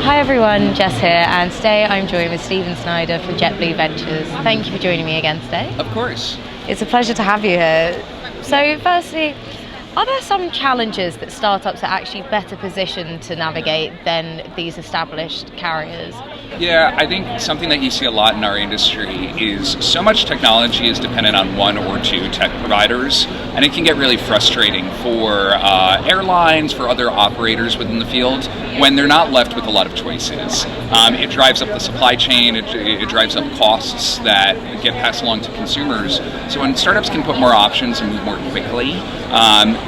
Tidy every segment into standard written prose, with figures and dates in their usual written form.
Hi everyone, Jess here, and today I'm joined with Snyder from JetBlue Ventures. Thank you for joining me again today. Of course. It's a pleasure to have you here. So firstly, are there some challenges that startups are actually better positioned to navigate than these established carriers? Yeah, I think something that you see a lot in our industry is so much technology is dependent on one or two tech providers, and it can get really frustrating for airlines, for other operators within the field, when they're not left with a lot of choices. It drives up the supply chain, it drives up costs that get passed along to consumers. So when startups can put more options and move more quickly,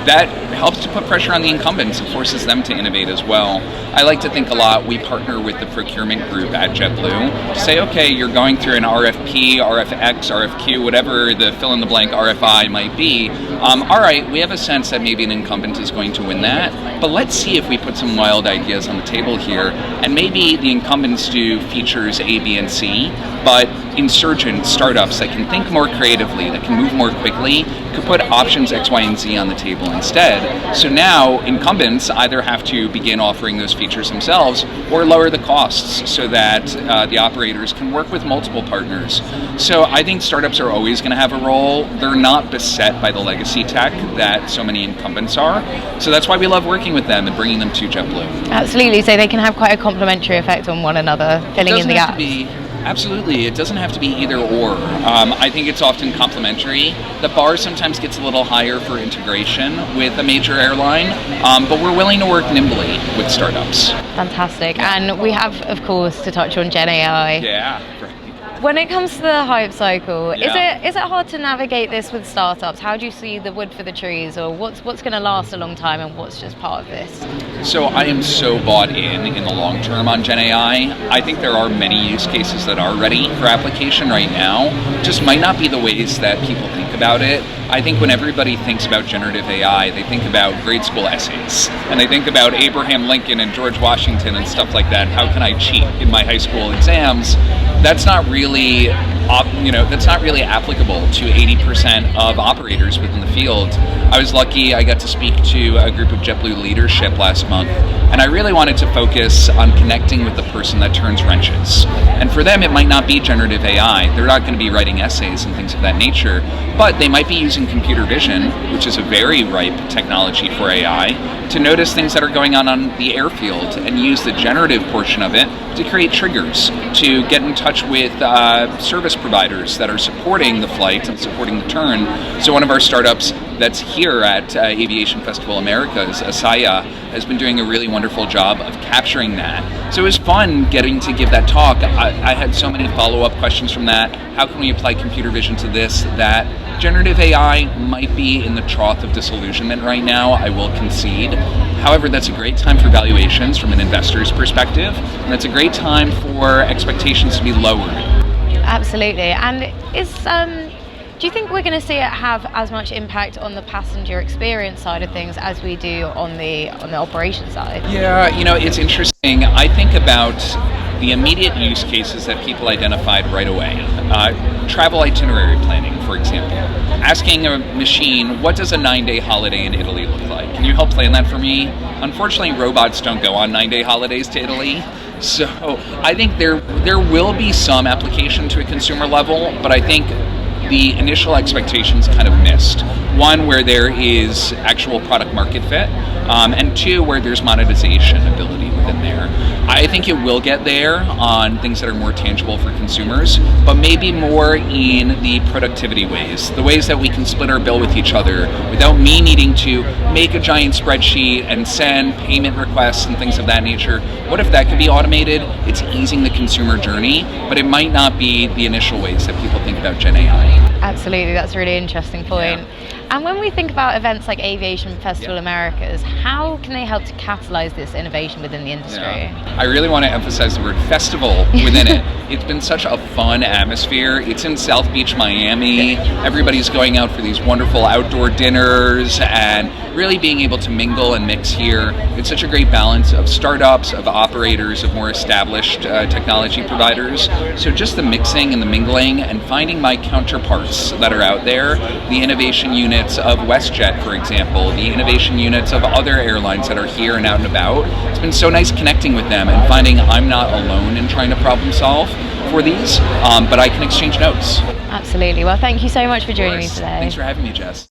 that helps to put pressure on the incumbents and forces them to innovate as well. I like to think a lot, we partner with the procurement group at JetBlue to say, okay, you're going through an RFP, RFX, RFQ, whatever the fill-in-the-blank RFI might be. All right, we have a sense that maybe an incumbent is going to win that, but let's see if we put some wild ideas on the table here, and maybe the incumbents do features A, B, and C, but insurgent startups that can think more creatively, that can move more quickly, could put options X, Y, and Z on the table instead. So now incumbents either have to begin offering those features themselves or lower the costs so that the operators can work with multiple partners. So I think startups are always going to have a role. They're not beset by the legacy tech that so many incumbents are. So that's why we love working with them and bringing them to JetBlue. Absolutely, so they can have quite a complementary effect on one another, filling in the gaps. Absolutely, it doesn't have to be either or. I think it's often complementary. The bar sometimes gets a little higher for integration with a major airline, but we're willing to work nimbly with startups. Fantastic, and we have, of course, to touch on Gen AI. Yeah. When it comes to the hype cycle, is it hard to navigate this with startups? How do you see the wood for the trees, or what's going to last a long time and what's just part of this? So I am so bought in the long term on Gen AI. I think there are many use cases that are ready for application right now. Just might not be the ways that people think about it. I think when everybody thinks about generative AI, they think about grade school essays, and they think about Abraham Lincoln and George Washington and stuff like that. How can I cheat in my high school exams? That's not really, that's not really applicable to 80% of operators within the field. I was lucky, I got to speak to a group of JetBlue leadership last month, and I really wanted to focus on connecting with the person that turns wrenches. And for them, it might not be generative AI. They're not going to be writing essays and things of that nature, but they might be using computer vision, which is a very ripe technology for AI, to notice things that are going on the airfield and use the generative portion of it to create triggers, to get in touch with service providers that are supporting the flight and supporting the turn. So one of our startups that's here at Aviation Festival Americas, Asaya, has been doing a really wonderful job of capturing that. So it was fun getting to give that talk. I had so many follow-up questions from that. How can we apply computer vision to this, that? Generative AI might be in the trough of disillusionment right now, I will concede. However, that's a great time for valuations from an investor's perspective, and that's a great time for expectations to be lowered. Absolutely. And do you think we're going to see it have as much impact on the passenger experience side of things as we do on the operations side? Yeah, it's interesting. I think about the immediate use cases that people identified right away. Travel itinerary planning, for example. Asking a machine, what does a 9-day holiday in Italy look like? Can you help plan that for me? Unfortunately, robots don't go on 9-day holidays to Italy. So I think there will be some application to a consumer level, but I think the initial expectations kind of missed. One, where there is actual product market fit, and two, where there's monetization ability within there. I think it will get there on things that are more tangible for consumers, but maybe more in the productivity ways, the ways that we can split our bill with each other without me needing to make a giant spreadsheet and send payment requests and things of that nature. What if that could be automated? It's easing the consumer journey, but it might not be the initial ways that people think about Gen AI. Absolutely, that's a really interesting point. Yeah. And when we think about events like Aviation Festival Americas, how can they help to catalyze this innovation within the industry? Yeah. I really want to emphasize the word festival within it. It's been such a fun atmosphere. It's in South Beach, Miami. Everybody's going out for these wonderful outdoor dinners and really being able to mingle and mix here. It's such a great balance of startups, of operators, of more established technology providers. So just the mixing and the mingling and finding my counterparts that are out there, the innovation unit, units of WestJet, for example, the innovation units of other airlines that are here and out and about. It's been so nice connecting with them and finding I'm not alone in trying to problem solve for these, but I can exchange notes. Absolutely. Well, thank you so much for joining me today. Thanks for having me, Jess.